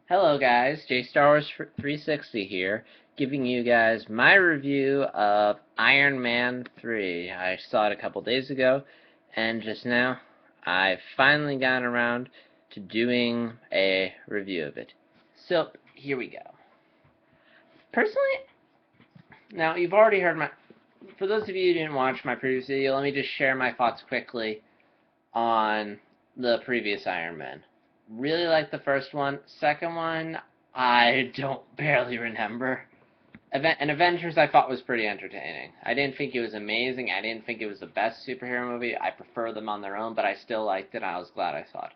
Hello guys, JStarWars360 here, giving you guys my review of Iron Man 3. I saw it a couple days ago, and just now I've finally gotten around to doing a review of it. So, here we go. Personally, now you've already heard for those of you who didn't watch my previous video, let me just share my thoughts quickly on the previous Iron Man. Really liked the first one. Second one, I don't barely remember. And Avengers I thought was pretty entertaining. I didn't think it was amazing. I didn't think it was the best superhero movie. I prefer them on their own, but I still liked it. I was glad I saw it.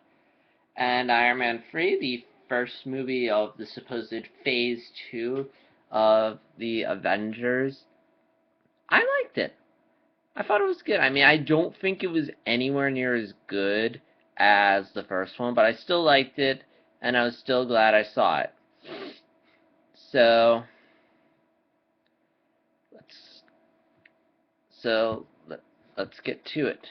And Iron Man 3, the first movie of the supposed Phase 2 of the Avengers, I liked it. I thought it was good. I mean, I don't think it was anywhere near as good as the first one, but I still liked it, and I was still glad I saw it. So, let's so let's get to it.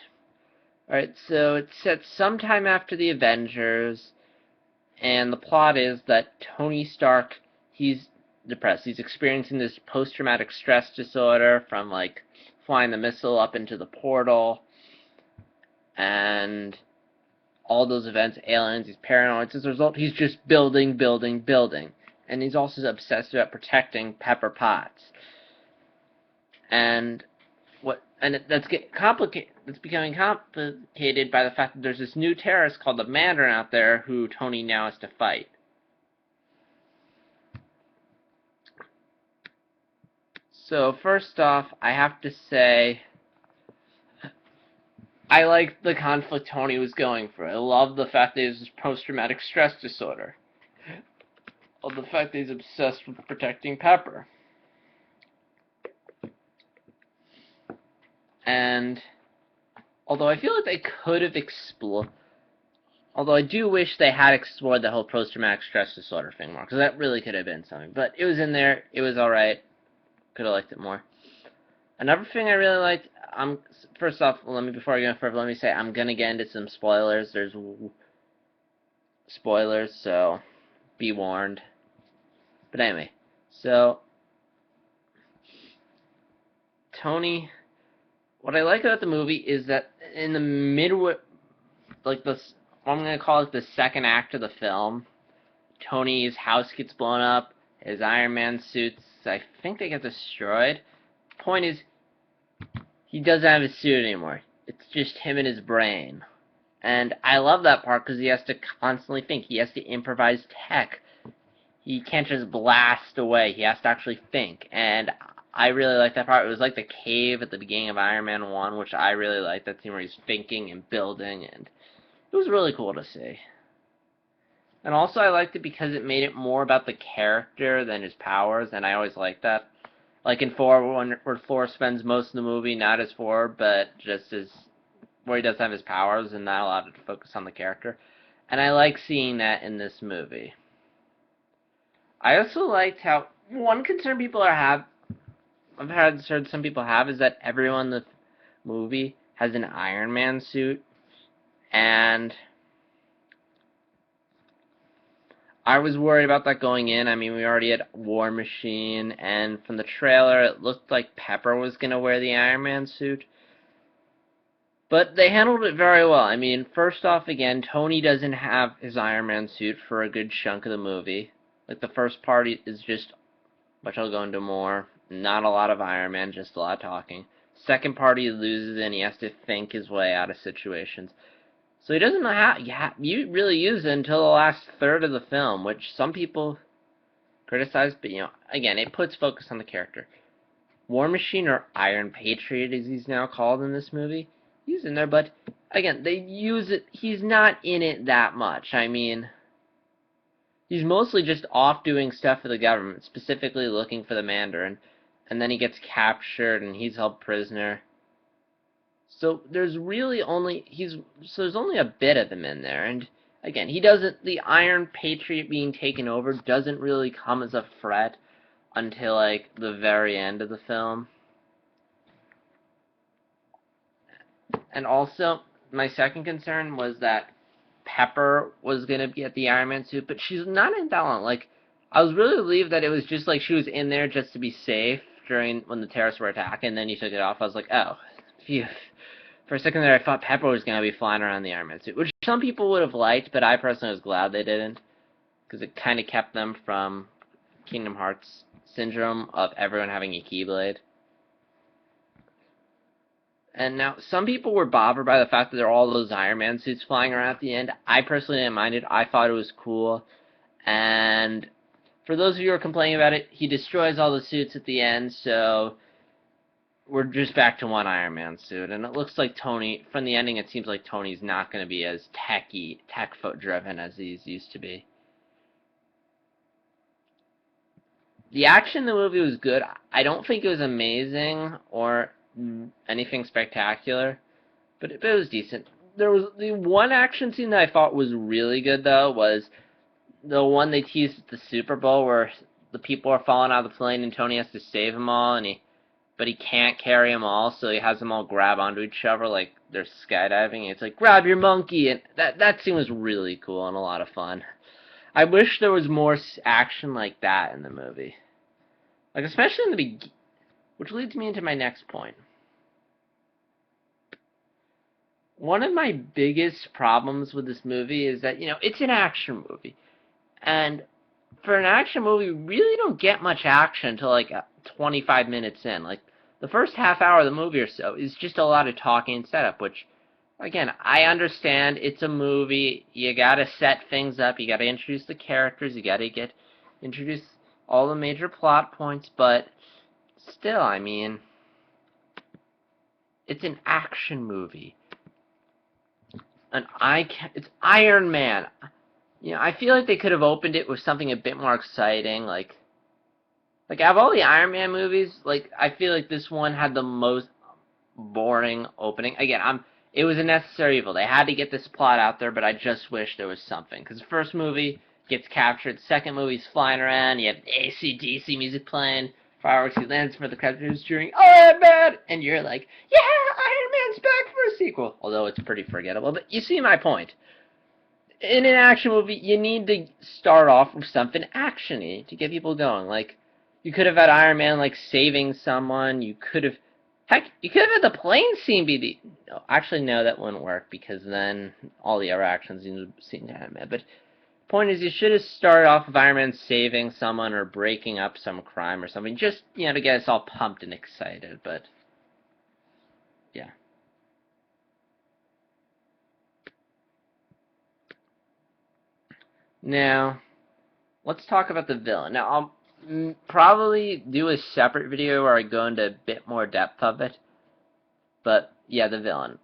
Alright, so it's set sometime after the Avengers, and the plot is that Tony Stark, he's depressed. He's experiencing this post-traumatic stress disorder from, like, flying the missile up into the portal, and all those events, aliens, he's paranoid. As a result, he's just building, building, building. And he's also obsessed about protecting Pepper Potts. And that's becoming complicated by the fact that there's this new terrorist called the Mandarin out there who Tony now has to fight. So first off, I have to say, I liked the conflict Tony was going through. I love the fact that he has this post-traumatic stress disorder. I love the fact that he's obsessed with protecting Pepper. And although I feel like they could have explored, although I do wish they had explored the whole post-traumatic stress disorder thing more, because that really could have been something. But it was in there. It was alright. Could have liked it more. Another thing I really liked, first off, before I go further, let me say I'm gonna get into some spoilers. There's spoilers, so be warned. But anyway, so Tony, what I like about the movie is that in the like I'm gonna call it the second act of the film, Tony's house gets blown up, his Iron Man suits, I think they get destroyed. Point is, he doesn't have his suit anymore. It's just him and his brain. And I love that part because he has to constantly think. He has to improvise tech. He can't just blast away. He has to actually think. And I really like that part. It was like the cave at the beginning of Iron Man 1, which I really liked. That scene where he's thinking and building, and it was really cool to see. And also I liked it because it made it more about the character than his powers, and I always liked that. Like in 4, where Thor spends most of the movie not as Thor, but just as where he doesn't have his powers and not allowed to focus on the character. And I like seeing that in this movie. I also liked how one concern I've heard some people have is that everyone in the movie has an Iron Man suit, and I was worried about that going in. I mean, we already had War Machine, and from the trailer, it looked like Pepper was going to wear the Iron Man suit. But they handled it very well. I mean, first off, again, Tony doesn't have his Iron Man suit for a good chunk of the movie. Like, the first part is just, which I'll go into more, not a lot of Iron Man, just a lot of talking. Second part, he loses and he has to think his way out of situations. So he doesn't know how you really use it until the last third of the film, which some people criticize, but, again, it puts focus on the character. War Machine, or Iron Patriot as he's now called in this movie, he's in there, but, again, they use it, he's not in it that much. I mean, he's mostly just off doing stuff for the government, specifically looking for the Mandarin, and then he gets captured and he's held prisoner. So there's really there's only a bit of him in there, and again, the Iron Patriot being taken over doesn't really come as a threat until, like, the very end of the film. And also, my second concern was that Pepper was gonna get the Iron Man suit, but she's not in that long. Like, I was really relieved that it was just like she was in there just to be safe during when the terrorists were attacking, and then you took it off. I was like, oh, phew. For a second there, I thought Pepper was gonna be flying around the Iron Man suit, which some people would have liked, but I personally was glad they didn't, because it kind of kept them from Kingdom Hearts syndrome of everyone having a Keyblade. And now, some people were bothered by the fact that there are all those Iron Man suits flying around at the end. I personally didn't mind it. I thought it was cool. And for those of you who are complaining about it, he destroys all the suits at the end, so we're just back to one Iron Man suit. And it looks like Tony, from the ending, it seems like Tony's not going to be as tech-foot driven as he's used to be. The action in the movie was good. I don't think it was amazing or anything spectacular, but it was decent. There was the one action scene that I thought was really good, though, was the one they teased at the Super Bowl where the people are falling out of the plane and Tony has to save them all, but he can't carry them all, so he has them all grab onto each other like they're skydiving. It's like, grab your monkey, and that scene was really cool and a lot of fun. I wish there was more action like that in the movie. Like, especially in the beginning, which leads me into my next point. One of my biggest problems with this movie is that, it's an action movie. And for an action movie, we really don't get much action until, 25 minutes in. Like, the first half hour of the movie or so is just a lot of talking and setup, which, again, I understand it's a movie. You gotta set things up. You gotta introduce the characters. You gotta introduce all the major plot points, but still, I mean, it's an action movie. It's Iron Man. I feel like they could have opened it with something a bit more exciting, like out of all the Iron Man movies, I feel like this one had the most boring opening. Again, it was a necessary evil. They had to get this plot out there, but I just wish there was something. Because the first movie gets captured, second movie's flying around, you have AC/DC music playing, fireworks, he lands for the crowd who's cheering, Iron Man! And you're like, yeah, Iron Man's back for a sequel. Although it's pretty forgettable, but you see my point. In an action movie, you need to start off with something action-y to get people going. You could have had Iron Man, saving someone. You could have had the plane scene be the... No, actually, no, that wouldn't work, because then all the other action scenes would seem to have it. But point is, you should have started off with Iron Man saving someone or breaking up some crime or something, just, to get us all pumped and excited, but... yeah. Now, let's talk about the villain. Now, I'll probably do a separate video where I go into a bit more depth of it. But, yeah, the villain.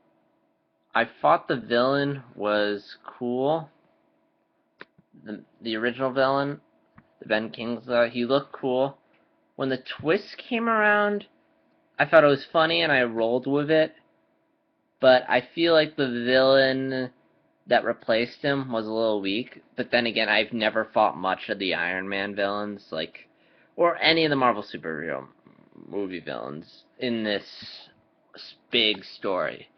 I thought the villain was cool. The original villain, the Ben Kingsley, he looked cool. When the twist came around, I thought it was funny and I rolled with it. But I feel like the villain that replaced him was a little weak, but then again, I've never fought much of the Iron Man villains, or any of the Marvel superhero movie villains in this big story,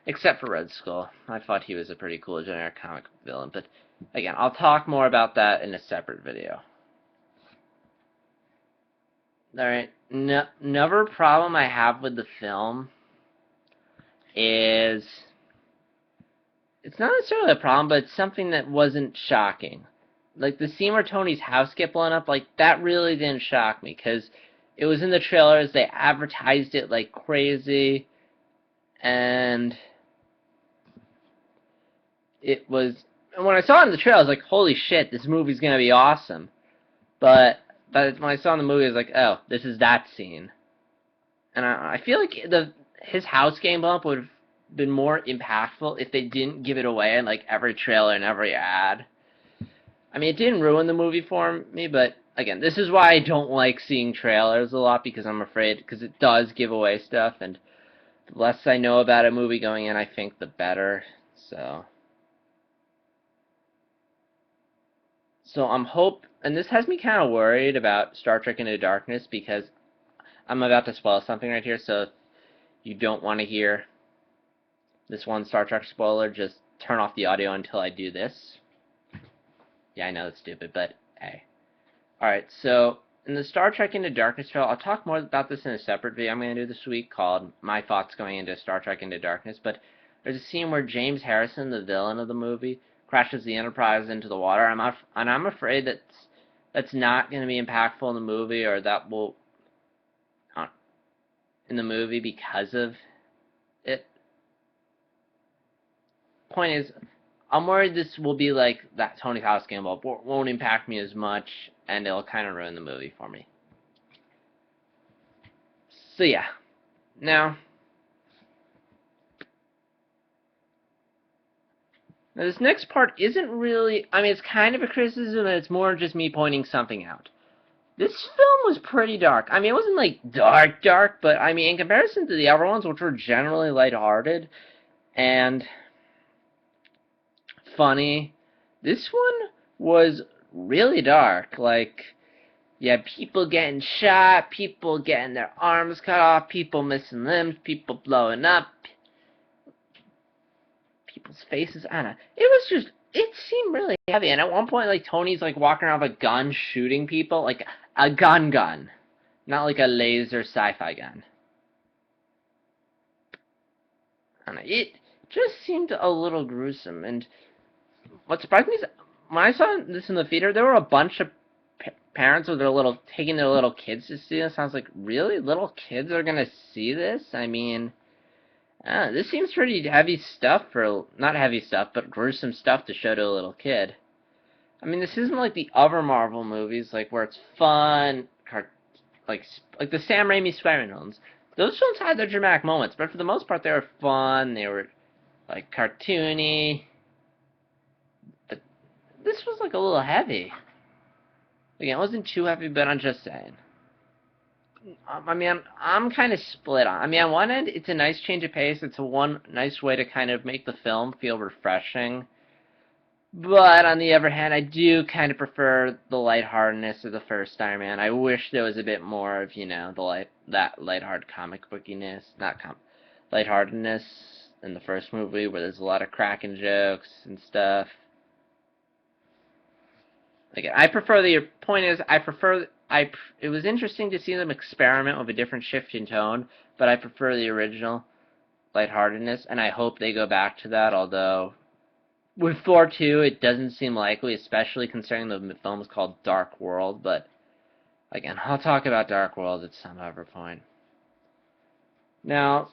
except for Red Skull. I thought he was a pretty cool generic comic villain, but again, I'll talk more about that in a separate video. Alright, another problem I have with the film is... it's not necessarily a problem, but it's something that wasn't shocking. The scene where Tony's house get blown up, that really didn't shock me, because it was in the trailers, they advertised it like crazy, and when I saw it in the trailer, I was like, holy shit, this movie's gonna be awesome. But when I saw it in the movie, I was like, oh, this is that scene. And I feel like his house getting blown up would have been more impactful if they didn't give it away in every trailer and every ad. I mean, it didn't ruin the movie for me, but again, this is why I don't like seeing trailers a lot, because I'm afraid, because it does give away stuff, and the less I know about a movie going in, I think the better. So and this has me kind of worried about Star Trek Into Darkness, because I'm about to spoil something right here, so if you don't want to hear this one Star Trek spoiler, just turn off the audio until I do this. Yeah, I know it's stupid, but hey. Alright, so in the Star Trek Into Darkness trailer, I'll talk more about this in a separate video I'm going to do this week called My Thoughts Going Into Star Trek Into Darkness, but there's a scene where James Harrison, the villain of the movie, crashes the Enterprise into the water, and I'm afraid that's not going to be impactful in the movie, or that will in the movie because of it. Point is, I'm worried this will be like that Tony House game, but won't impact me as much, and it'll kind of ruin the movie for me. So yeah, now this next part isn't really, I mean, it's kind of a criticism, and it's more just me pointing something out. This film was pretty dark. I mean, it wasn't like dark, but I mean, in comparison to the other ones, which were generally lighthearted and funny, this one was really dark. Like, you had people getting shot, people getting their arms cut off, people missing limbs, people blowing up, people's faces. I don't know. It seemed really heavy. And at one point, like, Tony's, like, walking around with a gun shooting people. Like, a gun. Not like a laser sci-fi gun. I don't know. It just seemed a little gruesome. And what surprised me is, when I saw this in the theater, there were a bunch of parents with taking their little kids to see this. I was like, really? Little kids are gonna see this? I mean, this seems pretty heavy stuff not heavy stuff, but gruesome stuff to show to a little kid. I mean, this isn't like the other Marvel movies, like, where it's fun, like the Sam Raimi Spider-Man films. Those films had their dramatic moments, but for the most part, they were fun, they were, like, cartoony. But this was, like, a little heavy. Again, it wasn't too heavy, but I'm just saying. I mean, I'm kind of split on. I mean, on one end, it's a nice change of pace. It's one nice way to kind of make the film feel refreshing. But on the other hand, I do kind of prefer the lightheartedness of the first Iron Man. I wish there was a bit more of, you know, that lighthearted comic bookiness, lightheartedness in the first movie, where there's a lot of cracking jokes and stuff. Again, it was interesting to see them experiment with a different shift in tone, but I prefer the original lightheartedness, and I hope they go back to that, although with Thor 2, it doesn't seem likely, especially considering the film is called Dark World, but again, I'll talk about Dark World at some other point. Now,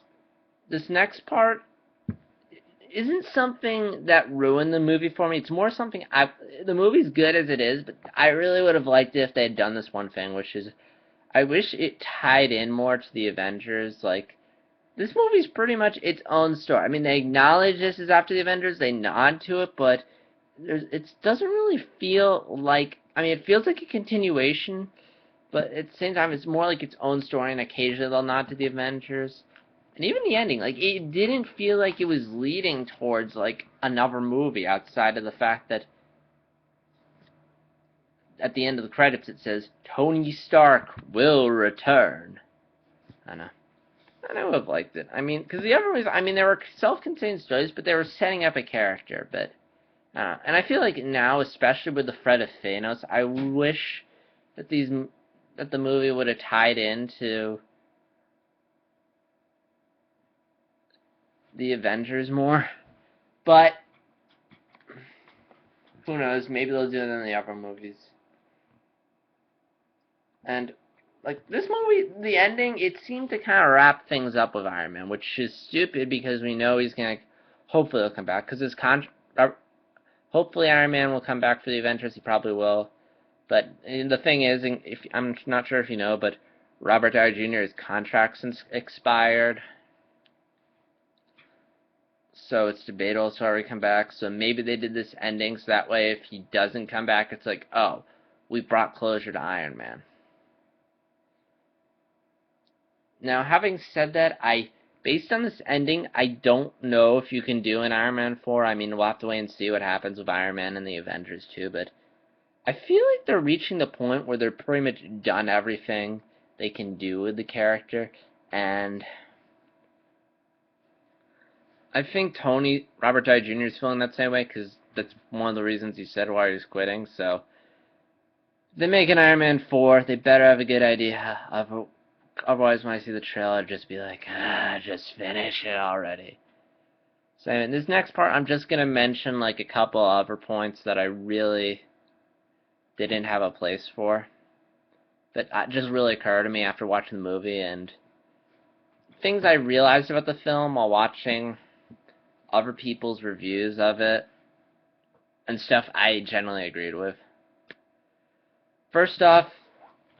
this next part isn't something that ruined the movie for me. It's more something the movie's good as it is, but I really would have liked it if they had done this one thing, which is I wish it tied in more to the Avengers. Like, this movie's pretty much its own story. I mean, they acknowledge this is after the Avengers, they nod to it, but it doesn't really feel like, I mean, it feels like a continuation, but at the same time, it's more like its own story, and occasionally they'll nod to the Avengers. And even the ending, like, it didn't feel like it was leading towards, like, another movie outside of the fact that at the end of the credits it says, Tony Stark will return. I know. I would have liked it. I mean, because the other ones, I mean, they were self-contained stories, but they were setting up a character, but, and I feel like now, especially with the threat of Thanos, I wish that the movie would have tied into the Avengers more, but who knows, maybe they'll do it in the other movies. And, like, this movie, the ending, it seemed to kind of wrap things up with Iron Man, which is stupid because we know he's going to, hopefully he'll come back, because hopefully Iron Man will come back for the Avengers, he probably will, but the thing is, I'm not sure if you know, but Robert Downey Jr.'s contract's expired, so it's debatable as to whether he come back. So maybe they did this ending so that way if he doesn't come back, it's like, oh, we brought closure to Iron Man. Now, having said that, based on this ending, I don't know if you can do an Iron Man 4. I mean, we'll have to wait and see what happens with Iron Man and the Avengers too, but I feel like they're reaching the point where they're pretty much done everything they can do with the character, and I think Robert Downey Jr. is feeling that same way, because that's one of the reasons he said why he was quitting, so... If they make an Iron Man 4, they better have a good idea of it. Otherwise, when I see the trailer, just be like, just finish it already. So in this next part, I'm just going to mention like a couple other points that I really didn't have a place for. That just really occurred to me after watching the movie, and things I realized about the film while watching other people's reviews of it, and stuff I generally agreed with. First off,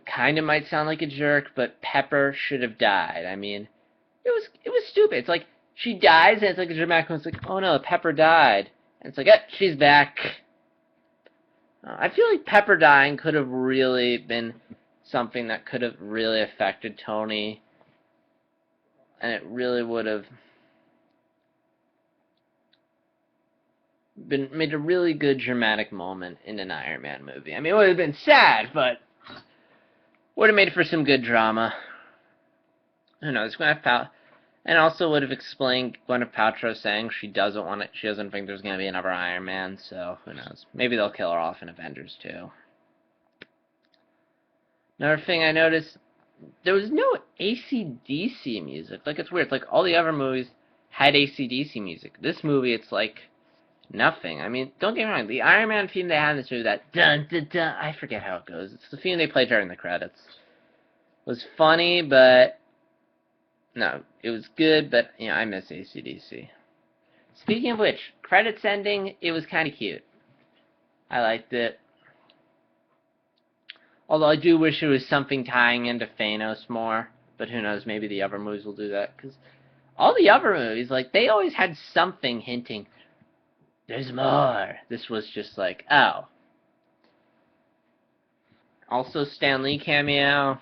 kind of might sound like a jerk, but Pepper should have died. I mean, it was stupid. It's like she dies, and it's like a dramatic moment. It's like, oh no, Pepper died, and it's like, she's back. I feel like Pepper dying could have really been something that could have really affected Tony, and it really would have made a really good dramatic moment in an Iron Man movie. I mean, it would have been sad, but would have made it for some good drama. Who knows? And also would have explained Gwyneth Paltrow saying she doesn't think there's going to be another Iron Man, so who knows. Maybe they'll kill her off in Avengers 2. Another thing I noticed, there was no AC/DC music. Like, it's weird. Like, all the other movies had AC/DC music. This movie, it's like nothing. I mean, don't get me wrong, the Iron Man theme they had in this movie, that dun dun dun, I forget how it goes. It's the theme they play during the credits. It was funny, but no, it was good, but, I miss AC/DC. Speaking of which, credits ending, it was kind of cute. I liked it. Although I do wish it was something tying into Thanos more, but who knows, maybe the other movies will do that, because all the other movies, like, they always had something hinting, there's more. This was just like, oh. Also, Stan Lee cameo.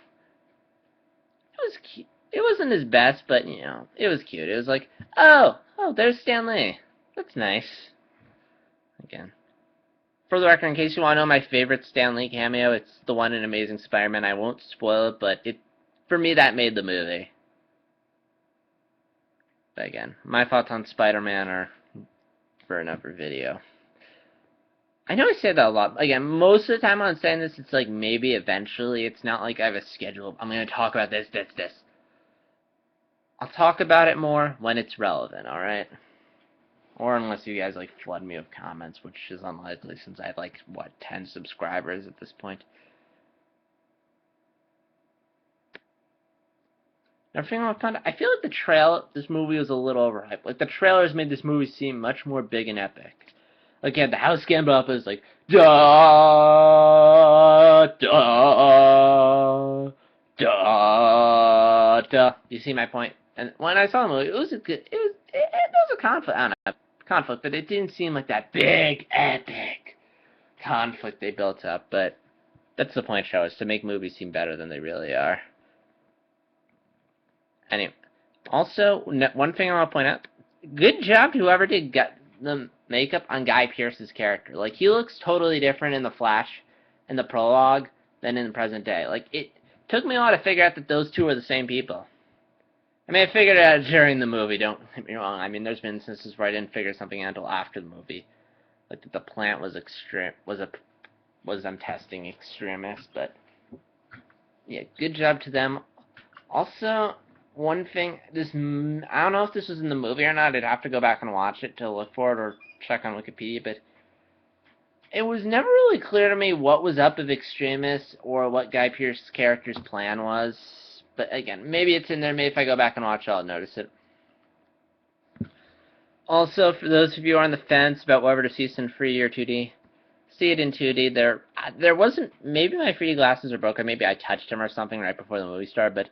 It was cute. It wasn't his best, but, it was cute. It was like, oh, there's Stan Lee. That's nice. Again. For the record, in case you want to know my favorite Stan Lee cameo, it's the one in Amazing Spider-Man. I won't spoil it, but for me, that made the movie. But again, my thoughts on Spider-Man are for another video. I know I say that a lot. Again, most of the time I'm saying this, it's like maybe eventually. It's not like I have a schedule. I'm going to talk about this. I'll talk about it more when it's relevant, alright? Or unless you guys, like, flood me with comments, which is unlikely since I have, like, 10 subscribers at this point. Another thing I found, I feel like this movie was a little overhyped. Like, the trailers made this movie seem much more big and epic. Like, yeah, the house Gambler is like, da da da da. You see my point? And when I saw the movie, it was a conflict. I don't know, conflict, but it didn't seem like that big, epic conflict they built up. But that's the point, show, is to make movies seem better than they really are. Anyway, also, one thing I want to point out, good job to whoever did the makeup on Guy Pearce's character. Like, he looks totally different in The Flash, in the prologue, than in the present day. Like, it took me a while to figure out that those two are the same people. I mean, I figured it out during the movie, don't get me wrong. I mean, there's been instances where I didn't figure something out until after the movie. Like, that the plant was them testing extremists, but yeah, good job to them. Also, one thing, I don't know if this was in the movie or not. I'd have to go back and watch it to look for it or check on Wikipedia, but it was never really clear to me what was up with extremists or what Guy Pearce's character's plan was. But again, maybe it's in there. Maybe if I go back and watch it, I'll notice it. Also, for those of you who are on the fence about whether to see this in 3D or 2D, see it in 2D. There wasn't, maybe my 3D glasses are broken. Maybe I touched them or something right before the movie started, but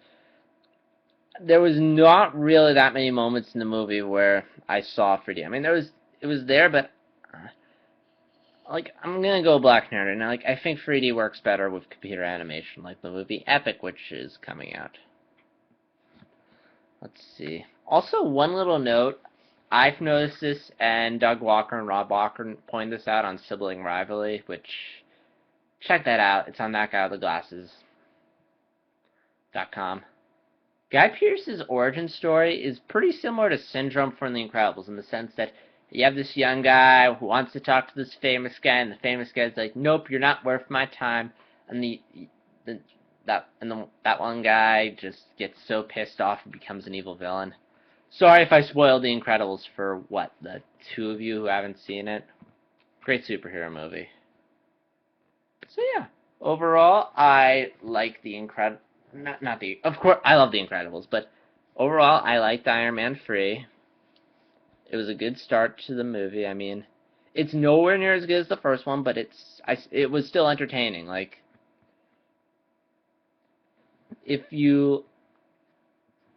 there was not really that many moments in the movie where I saw 3D. I mean, it was there, but like, I'm gonna go Black Nerd, and like, I think 3D works better with computer animation, like the movie Epic, which is coming out. Let's see. Also, one little note, I've noticed this, and Doug Walker and Rob Walker pointed this out on Sibling Rivalry, which, check that out. It's on thatguywiththeglasses.com. Guy Pearce's origin story is pretty similar to Syndrome from The Incredibles in the sense that you have this young guy who wants to talk to this famous guy, and the famous guy's like, "Nope, you're not worth my time," and that one guy just gets so pissed off and becomes an evil villain. Sorry if I spoiled The Incredibles for the two of you who haven't seen it. Great superhero movie. So yeah, overall, I like The Incredibles. Not the. Of course, I love The Incredibles, but overall, I liked Iron Man 3. It was a good start to the movie. I mean, it's nowhere near as good as the first one, but it was still entertaining. Like, if you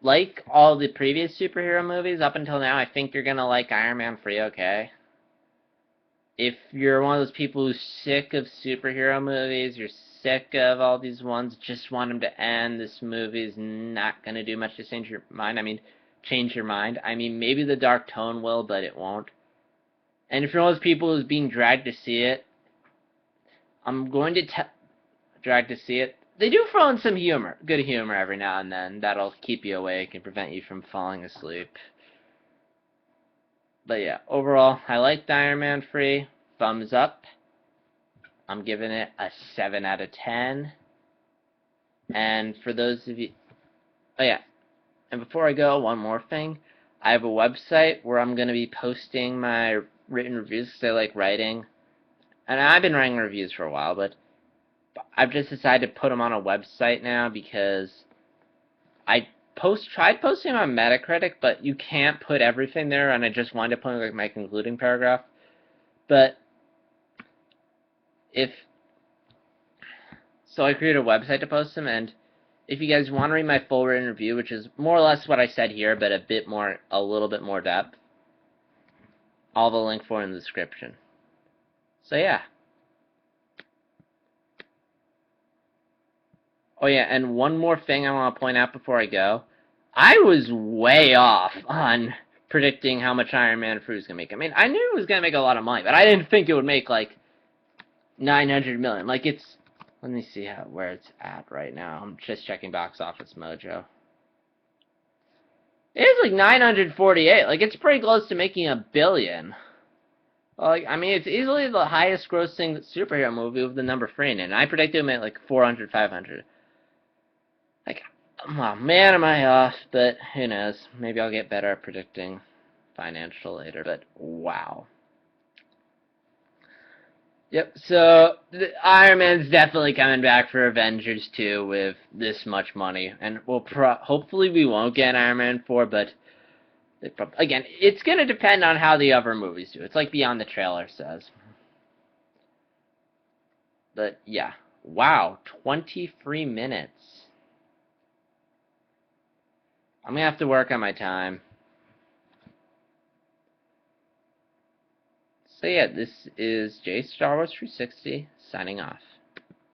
like all the previous superhero movies up until now, I think you're gonna like Iron Man 3, okay? If you're one of those people who's sick of superhero movies, you're sick of all these ones, just want them to end, this movie's not going to do much to change your mind. Change your mind. Maybe the dark tone will, but it won't. And if you're one of those people who's being dragged to see it, I'm going to drag to see it. They do throw in some humor, good humor every now and then. That'll keep you awake and prevent you from falling asleep. But yeah, overall, I liked Iron Man 3. Thumbs up. I'm giving it a 7 out of 10. And for those of you... Oh yeah, and before I go, one more thing. I have a website where I'm going to be posting my written reviews because I like writing. And I've been writing reviews for a while, but I've just decided to put them on a website now because I tried posting on Metacritic, but you can't put everything there, and I just wanted to put like my concluding paragraph. But so I created a website to post them, and if you guys want to read my full written review, which is more or less what I said here, but a little bit more depth, I'll have a link for it in the description. So yeah. Oh yeah, and one more thing I want to point out before I go. I was way off on predicting how much Iron Man 3 was going to make. I knew it was going to make a lot of money, but I didn't think it would make, like, 900 million. Like, let me see where it's at right now. I'm just checking Box Office Mojo. It's like 948. Like, it's pretty close to making $1 billion. Like, it's easily the highest grossing superhero movie with the number 3 in it. And I predicted it made like 400, 500. Like, oh man, am I off, but who knows. Maybe I'll get better at predicting financial later, but wow. Yep, so Iron Man's definitely coming back for Avengers 2 with this much money, and hopefully we won't get Iron Man 4, but again, it's going to depend on how the other movies do. It's like Beyond the Trailer says. But yeah, wow, 23 minutes. I'm going to have to work on my time. So yeah, this is Jay Star Wars 360 signing off.